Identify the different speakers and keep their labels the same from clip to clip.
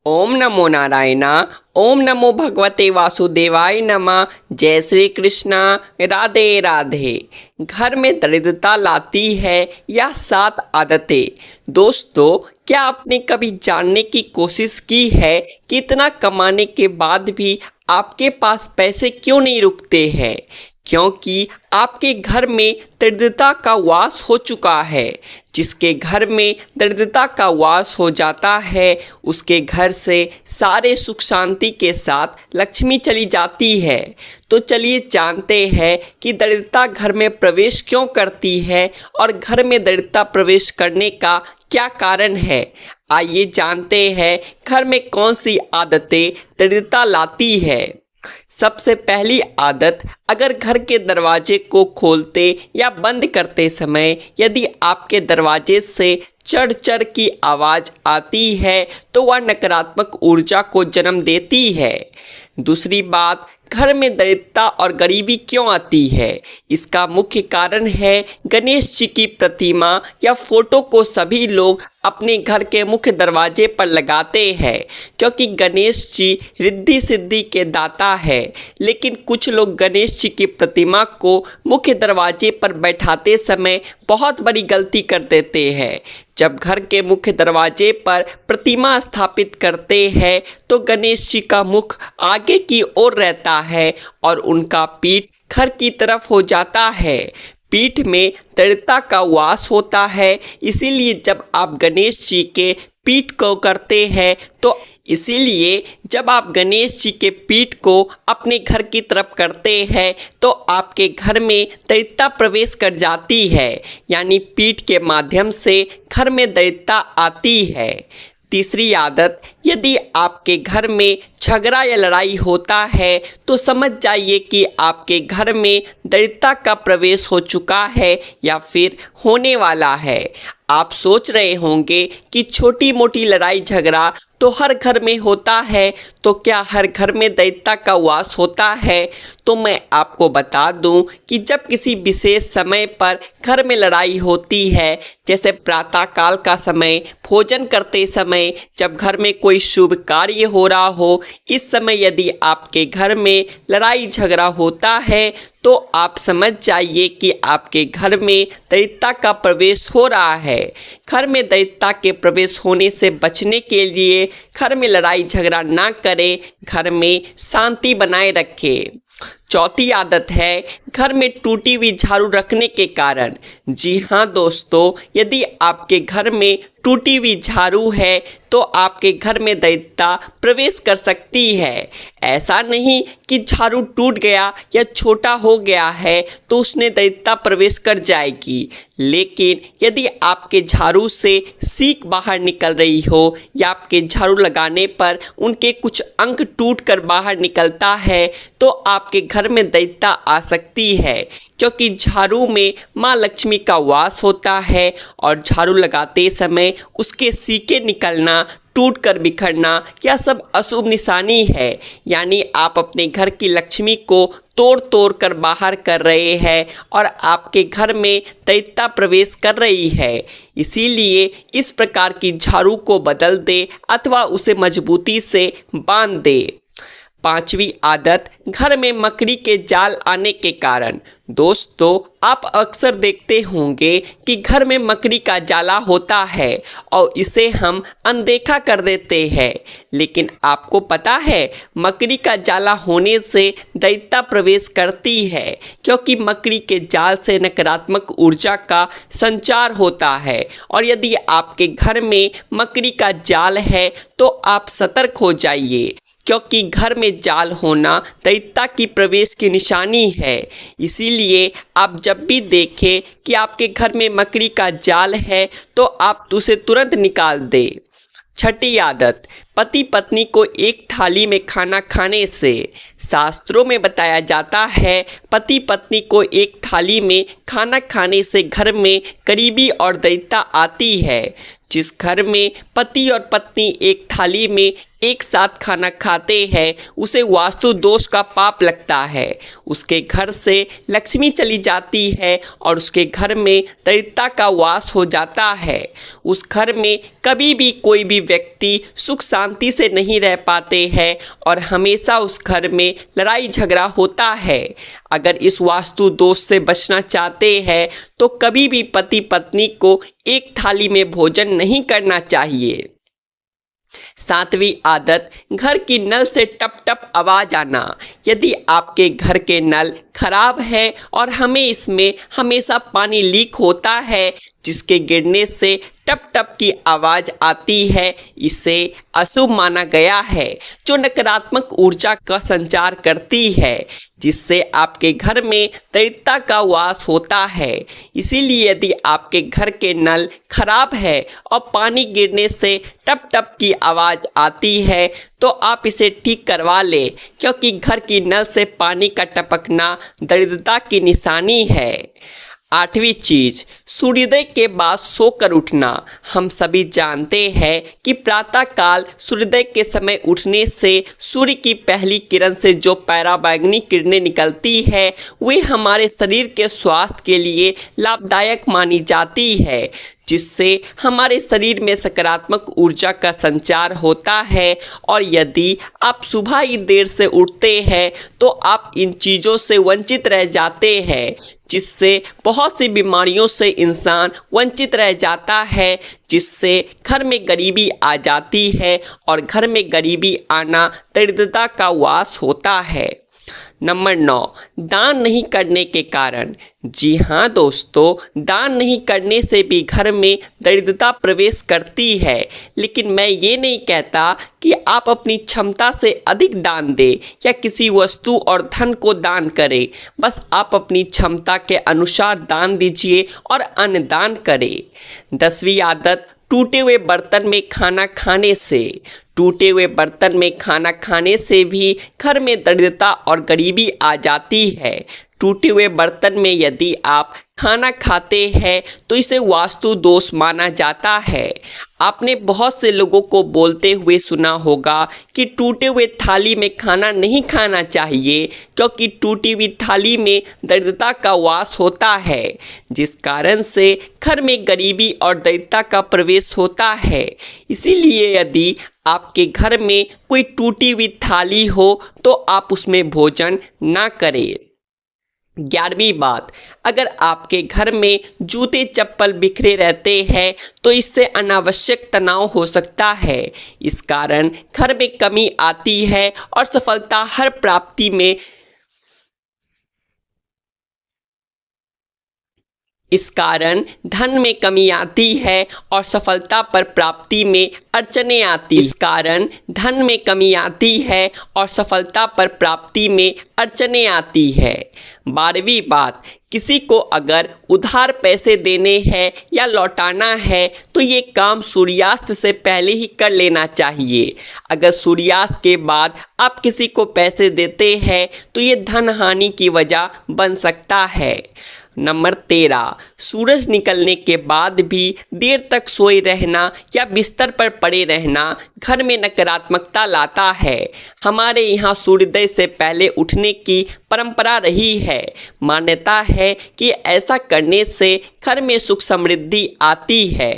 Speaker 1: ओम नमो नारायणा। ओम नमो भगवते वासुदेवाय नमः। जय श्री कृष्णा। राधे राधे। घर में दरिद्रता लाती है यह 7 आदतें। दोस्तों, क्या आपने कभी जानने की कोशिश की है कि इतना कमाने के बाद भी आपके पास पैसे क्यों नहीं रुकते हैं? क्योंकि आपके घर में दरिद्रता का वास हो चुका है। जिसके घर में दरिद्रता का वास हो जाता है उसके घर से सारे सुख शांति के साथ लक्ष्मी चली जाती है। तो चलिए जानते हैं कि दरिद्रता घर में प्रवेश क्यों करती है और घर में दरिद्रता प्रवेश करने का क्या कारण है। आइए जानते हैं घर में कौन सी आदतें दरिद्रता लाती है। सबसे पहली आदत, अगर घर के दरवाजे को खोलते या बंद करते समय यदि आपके दरवाजे से चढ़ चढ़ की आवाज़ आती है तो वह नकारात्मक ऊर्जा को जन्म देती है। दूसरी बात, घर में दरिद्रता और गरीबी क्यों आती है? इसका मुख्य कारण है गणेश जी की प्रतिमा या फोटो को सभी लोग अपने घर के मुख्य दरवाजे पर लगाते हैं क्योंकि गणेश जी रिद्धि सिद्धि के दाता है। लेकिन कुछ लोग गणेश जी की प्रतिमा को मुख्य दरवाजे पर बैठाते समय बहुत बड़ी गलती कर देते हैं। जब घर के मुख्य दरवाजे पर प्रतिमा स्थापित करते हैं तो गणेश जी का मुख आगे की ओर रहता है और उनका पीठ घर की तरफ हो जाता है। पीठ में दरिद्रता का वास होता है, इसीलिए जब आप गणेश जी के पीठ को करते हैं तो इसीलिए जब आप गणेश जी के पीठ को अपने घर की तरफ करते हैं तो आपके घर में दरिद्रता प्रवेश कर जाती है, यानी पीठ के माध्यम से घर में दरिद्रता आती है। तीसरी आदत, यदि आपके घर में झगड़ा या लड़ाई होता है तो समझ जाइए कि आपके घर में दरिद्रता का प्रवेश हो चुका है या फिर होने वाला है। आप सोच रहे होंगे कि छोटी मोटी लड़ाई झगड़ा तो हर घर में होता है, तो क्या हर घर में दरिद्रता का वास होता है? तो मैं आपको बता दूं कि जब किसी विशेष समय पर घर में लड़ाई होती है, जैसे प्रातःकाल का समय, भोजन करते समय, जब घर में कोई शुभ कार्य हो रहा हो, इस समय यदि आपके घर में लड़ाई झगड़ा होता है तो आप समझ जाइए कि आपके घर में दरिद्रता का प्रवेश हो रहा है। घर में दरिद्रता के प्रवेश होने से बचने के लिए घर में लड़ाई झगड़ा ना करें, घर में शांति बनाए रखें। चौथी आदत है घर में टूटी हुई झाड़ू रखने के कारण। जी हाँ दोस्तों, यदि आपके घर में टूटी हुई झाड़ू है तो आपके घर में दरिद्रता प्रवेश कर सकती है। ऐसा नहीं कि झाड़ू टूट गया या छोटा हो गया है तो उसने दरिद्रता प्रवेश कर जाएगी, लेकिन यदि आपके झाड़ू से सीक बाहर निकल रही हो या आपके झाड़ू लगाने पर उनके कुछ अंक टूट कर बाहर निकलता है तो आपके घर में दरिद्रता आ सकती है, क्योंकि झाड़ू में माँ लक्ष्मी का वास होता है और झाड़ू लगाते समय उसके सीके निकलना, टूट कर बिखरना, यह सब अशुभ निशानी है। यानी आप अपने घर की लक्ष्मी को तोड़ तोड़ कर बाहर कर रहे हैं और आपके घर में दरिद्रता प्रवेश कर रही है। इसीलिए इस प्रकार की झाड़ू को बदल दे अथवा उसे मजबूती से बांध दे। पांचवी आदत, घर में मकड़ी के जाल आने के कारण। दोस्तों, आप अक्सर देखते होंगे कि घर में मकड़ी का जाला होता है और इसे हम अनदेखा कर देते हैं, लेकिन आपको पता है मकड़ी का जाला होने से दरिद्रता प्रवेश करती है, क्योंकि मकड़ी के जाल से नकारात्मक ऊर्जा का संचार होता है। और यदि आपके घर में मकड़ी का जाल है तो आप सतर्क हो जाइए, क्योंकि घर में जाल होना दरिद्रता की प्रवेश की निशानी है। इसीलिए आप जब भी देखें कि आपके घर में मकड़ी का जाल है तो आप उसे तुरंत निकाल दें। छठी आदत, पति पत्नी को एक थाली में खाना खाने से। शास्त्रों में बताया जाता है पति पत्नी को एक थाली में खाना खाने से घर में गरीबी और दरिद्रता आती है। जिस घर में पति और पत्नी एक थाली में एक साथ खाना खाते हैं उसे वास्तु दोष का पाप लगता है, उसके घर से लक्ष्मी चली जाती है और उसके घर में दरिद्रता का वास हो जाता है। उस घर में कभी भी कोई भी व्यक्ति सुख शांति शांति से नहीं रह पाते हैं और हमेशा उस घर में लड़ाई झगड़ा होता है। अगर इस वास्तु दोष से बचना चाहते हैं तो कभी भी पति पत्नी को एक थाली में भोजन नहीं करना चाहिए। 7वीं आदत, घर की नल से टप टप आवाज आना। यदि आपके घर के नल खराब है और हमें इसमें हमेशा पानी लीक होता है जिसके गिरने से टप टप की आवाज आती है, इसे अशुभ माना गया है, जो नकारात्मक ऊर्जा का संचार करती है, जिससे आपके घर में दरिद्रता का वास होता है। इसीलिए यदि आपके घर के नल खराब है और पानी गिरने से टप टप की आवाज़ आती है तो आप इसे ठीक करवा लें, क्योंकि घर की नल से पानी का टपकना दरिद्रता की निशानी है। 8वीं चीज, सूर्योदय के बाद सोकर उठना। हम सभी जानते हैं कि प्रातः काल सूर्योदय के समय उठने से सूर्य की पहली किरण से जो पराबैंगनी किरणें निकलती है वे हमारे शरीर के स्वास्थ्य के लिए लाभदायक मानी जाती है, जिससे हमारे शरीर में सकारात्मक ऊर्जा का संचार होता है। और यदि आप सुबह ही देर से उठते हैं तो आप इन चीज़ों से वंचित रह जाते हैं, जिससे बहुत सी बीमारियों से इंसान वंचित रह जाता है, जिससे घर में गरीबी आ जाती है और घर में गरीबी आना दरिद्रता का वास होता है। नंबर 9, दान नहीं करने के कारण। जी हाँ दोस्तों, दान नहीं करने से भी घर में दरिद्रता प्रवेश करती है, लेकिन मैं ये नहीं कहता कि आप अपनी क्षमता से अधिक दान दें या किसी वस्तु और धन को दान करें। बस आप अपनी क्षमता के अनुसार दान दीजिए और अन्नदान करें। 10वीं आदत, टूटे हुए बर्तन में खाना खाने से। टूटे हुए बर्तन में खाना खाने से भी घर में दरिद्रता और गरीबी आ जाती है। टूटे हुए बर्तन में यदि आप खाना खाते हैं तो इसे वास्तु दोष माना जाता है। आपने बहुत से लोगों को बोलते हुए सुना होगा कि टूटे हुए थाली में खाना नहीं खाना चाहिए, क्योंकि टूटी हुई थाली में दरिद्रता का वास होता है, जिस कारण से घर में गरीबी और दरिद्रता का प्रवेश होता है। इसीलिए यदि आपके घर में कोई टूटी हुई थाली हो तो आप उसमें भोजन ना करें। 11वीं बात, अगर आपके घर में जूते चप्पल बिखरे रहते हैं तो इससे अनावश्यक तनाव हो सकता है। इस कारण घर में कमी आती है और सफलता हर प्राप्ति में इस कारण धन में कमी आती है और सफलता पर प्राप्ति में अड़चनें आती। इस कारण धन में कमी आती है और सफलता पर प्राप्ति में अड़चनें आती है। 12वीं बात, किसी को अगर उधार पैसे देने हैं या लौटाना है तो ये काम सूर्यास्त से पहले ही कर लेना चाहिए। अगर सूर्यास्त के बाद आप किसी को पैसे देते हैं तो ये धन हानि की वजह बन सकता है। नंबर 13, सूरज निकलने के बाद भी देर तक सोए रहना या बिस्तर पर पड़े रहना घर में नकारात्मकता लाता है। हमारे यहाँ सूर्योदय से पहले उठने की परंपरा रही है। मान्यता है कि ऐसा करने से घर में सुख समृद्धि आती है।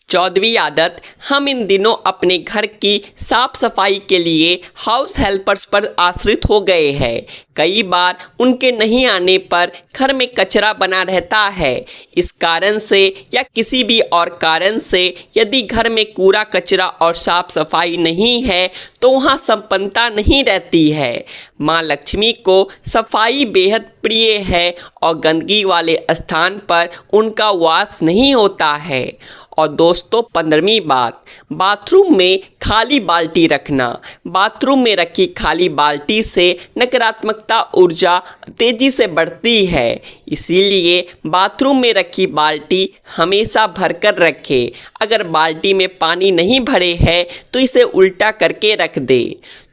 Speaker 1: 14वीं आदत, हम इन दिनों अपने घर की साफ सफाई के लिए हाउस हेल्पर्स पर आश्रित हो गए हैं। कई बार उनके नहीं आने पर घर में कचरा बना रहता है। इस कारण से या किसी भी और कारण से यदि घर में कूड़ा कचरा और साफ सफाई नहीं है तो वहाँ संपन्नता नहीं रहती है। माँ लक्ष्मी को सफाई बेहद प्रिय है और गंदगी वाले स्थान पर उनका वास नहीं होता है। और दोस्तों 15वीं बात, बाथरूम में खाली बाल्टी रखना। बाथरूम में रखी खाली बाल्टी से नकारात्मकता ऊर्जा तेजी से बढ़ती है। इसीलिए बाथरूम में रखी बाल्टी हमेशा भरकर रखें। अगर बाल्टी में पानी नहीं भरे है तो इसे उल्टा करके रख दे।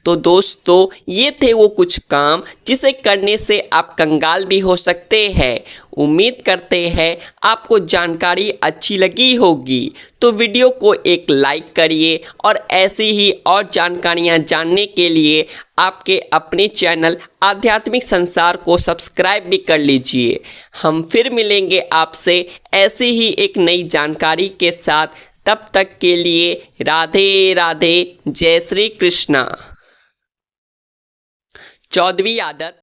Speaker 1: तो दोस्तों ये थे वो कुछ काम जिसे करने से आप कंगाल भी हो सकते हैं। उम्मीद करते हैं आपको जानकारी अच्छी लगी होगी। तो वीडियो को एक लाइक करिए और ऐसी ही और जानकारियाँ जानने के लिए आपके अपने चैनल आध्यात्मिक संसार को सब्सक्राइब भी कर लीजिए। हम फिर मिलेंगे आपसे ऐसी ही एक नई जानकारी के साथ। तब तक के लिए राधे राधे, जय श्री कृष्णा। 14वीं आदत,